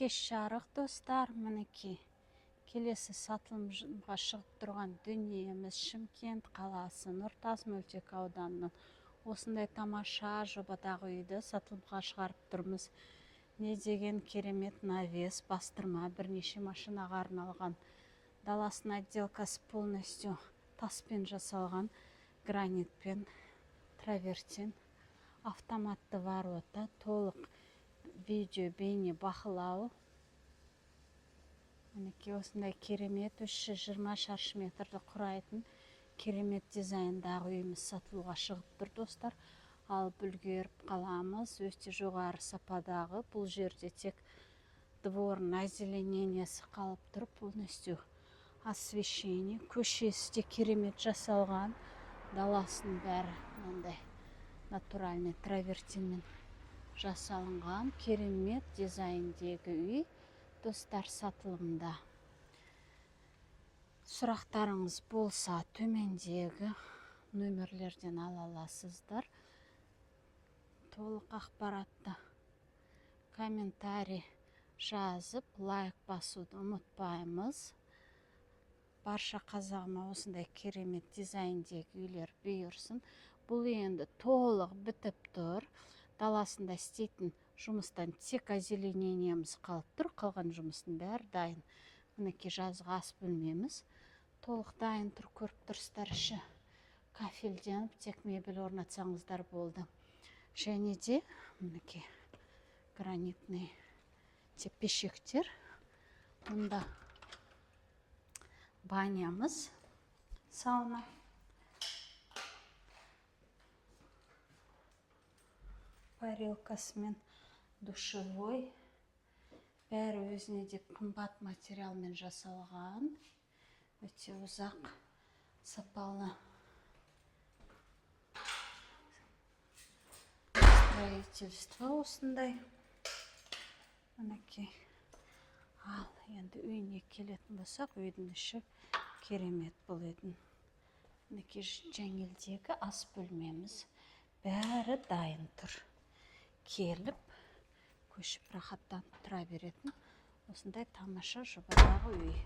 кеш жарық достар, мінекей келесі сатылымға шығып тұрған дүниеміз Шымкент қаласы Нұртас мөлтек ауданының осындай тамаша жобадағы үйді сатылымға шығарып тұрмыз. Не деген керемет навес, бастырма, бірнеше машинаға арналған. Даласына отделкасы полностью таспен жасалған, гранитпен, травертин, автоматты ворота, толық видео бейне бақылау. Мінекей осындай керемет 320 шаршы метрді құрайтын керемет дизайндағы үйіміз сатылуға шығып тұр достар. Алып үлгеріп қаламыз. Өте жоғары сападағы. Бұл жерде тек дворын озеленениесі қалып тұр, полностью освещение. Көшесі де керемет жасалған. Даласын бәрі ондай натуральный травертинмен жасалынған керемет дизайндегі үй достар сатылымда. Сұрақтарыңыз болса төмендегі нөмірлерден ала аласыздар. Толық ақпаратты комментарий жазып, лайк басуды ұмытпаймыз. Барша қазағыма осындай керемет дизайндегі үйлер бұйырсын. Бұл енді толық бітіп тұр. Даласында істейтін жұмыстан тек озеленениеміз қалып тұр. Қалған жұмыстың бәрі дайын. Мінекей жазғы ас бөлмеміз толық дайын тұр. Көріп тұрсыздар, іші кафельденіп, тек мебель орнатсаңыздар болды. Және де мінекей гранитный тепешектер. Мұнда банямыз, сауна. Парилкасымен душевой. Бәрі өзіне деп қымбат материалмен жасалған. Өте ұзақ, сапалы строительство осындай. Мінекей. Ал енді үйіне келетін болсақ, үйдің іші керемет бұл үйдің. Мінекей жеңілдегі ас бөлмеміз бәрі дайын тұр. Келіп, көшіп рахаттанып тұра беретін осындай тамаша жобадағы үй.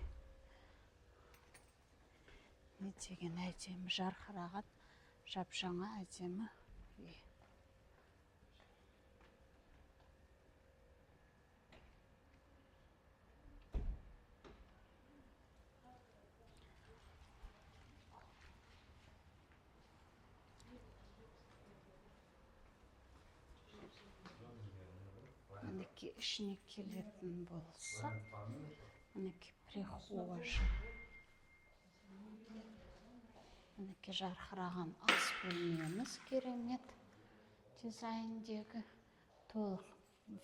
Не деген әдемі жарқыраған, жап-жаңа әдемі үй. Мінекей ішіне келетін болса, мінекей прихожа. Мінекей жарқыраған ас бөлмеміз керемет дизайндегі. Толық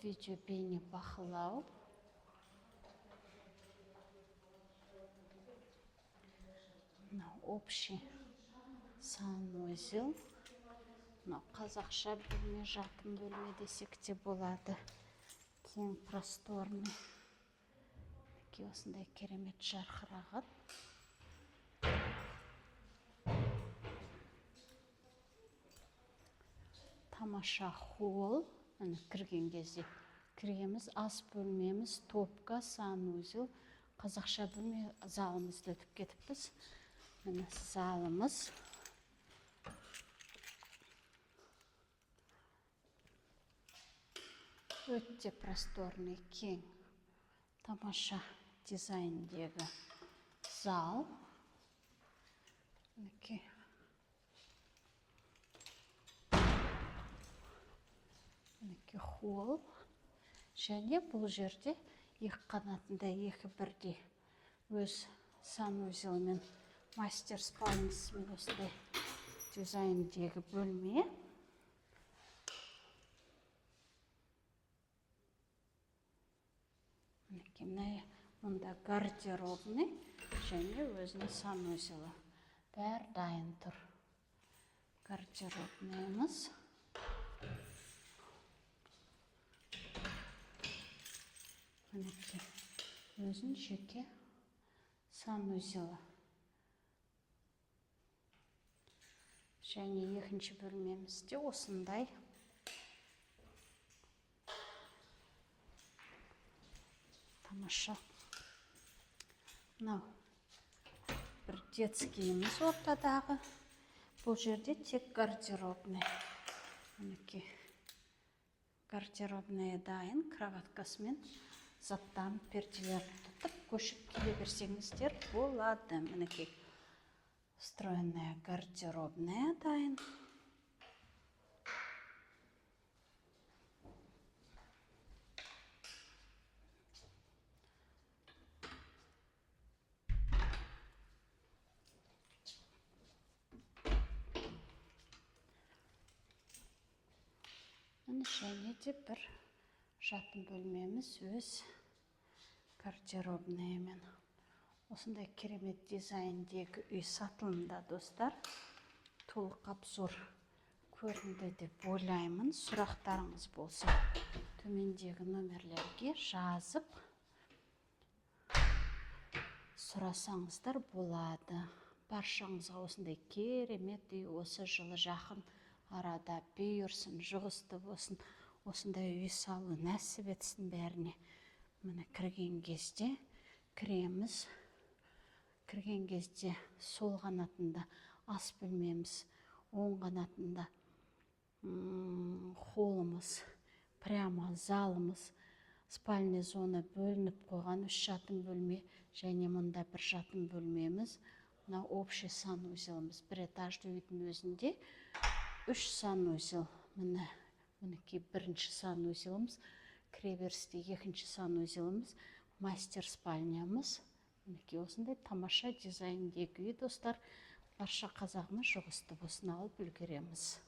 видео бейне бақылау. Общий санузел. Қазақша бөлме, жатын бөлме десек те болады. Кең просторный. Осындай керемет жарқыраған. Тамаша холл. Кірген кезде кіреміз, ас бөлмеміз, топка, санузел. Қазақша бөлме, залымызды өтіп кетіппіз. Міне залымыз. Өте просторный, кең, тамаша дизайндегі зал. Мінекей. Мінекей холл. Және бұл жерде екі қанатында екі бірдей өз санузелмен, мастер спальнисімен осындай дизайндегі бөлме. Мұнда гардеробный және өзінің санузелі. Бәрі дайын тұр. Гардеробныйымыз. Өзінің жеке санузелі. Және екінші бөлмемізде осындай тамаша. Мынау бір детскийіміз ортадағы. Бұл жерде тек гардеробный. Мінекей. Гардеробная дайын, кроваткасымен заттарын, перделерін тұтып, көшіп келе берсеңіздер болады. Мінекей. Встроенная гардеробная дайын. Және де бір жатын бөлмеміз өз гардеробныймен. Осындай керемет дизайндегі үй сатылымда, достар. Толық обзор көрінді деп ойлаймын. Сұрақтарыңыз болса, төмендегі номерлерге жазып сұрасаңыздар болады. Баршаңызға осындай керемет үй осы жылы жақын арада бұйырсын, жұғысты болсын, осындай үй салу нәсіп етсін бәріне. Міне кірген кезде кіреміз. Кірген кезде сол қанатында ас бөлмеміз, оң қанатында холлымыз, прямо залымыз, спальный зона бөлініп қойған 3 жатын бөлме, және мұнда бір жатын бөлмеміз. Мына общий санузеліміз, бір этажды үйдің өзінде 3 санузел. Мінекей бірінші санузеліміз, кіреберісте екінші санузеліміз, мастер спальнямыз. Мінекей осындай тамаша дизайндегі үй, достар. Барша қазағымыз жұғысты болсын, алып үлгереміз.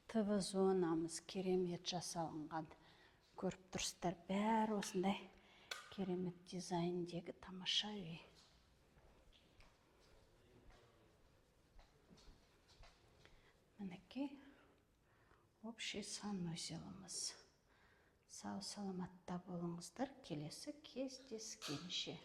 ТВ зонамыз керемет жасалынған. Көріп тұрсыздар, бәрі осындай керемет дизайндегі тамаша үй. Мінекей общий санузеліміз. Сау саламатта болыңыздар, келесі кездескенше.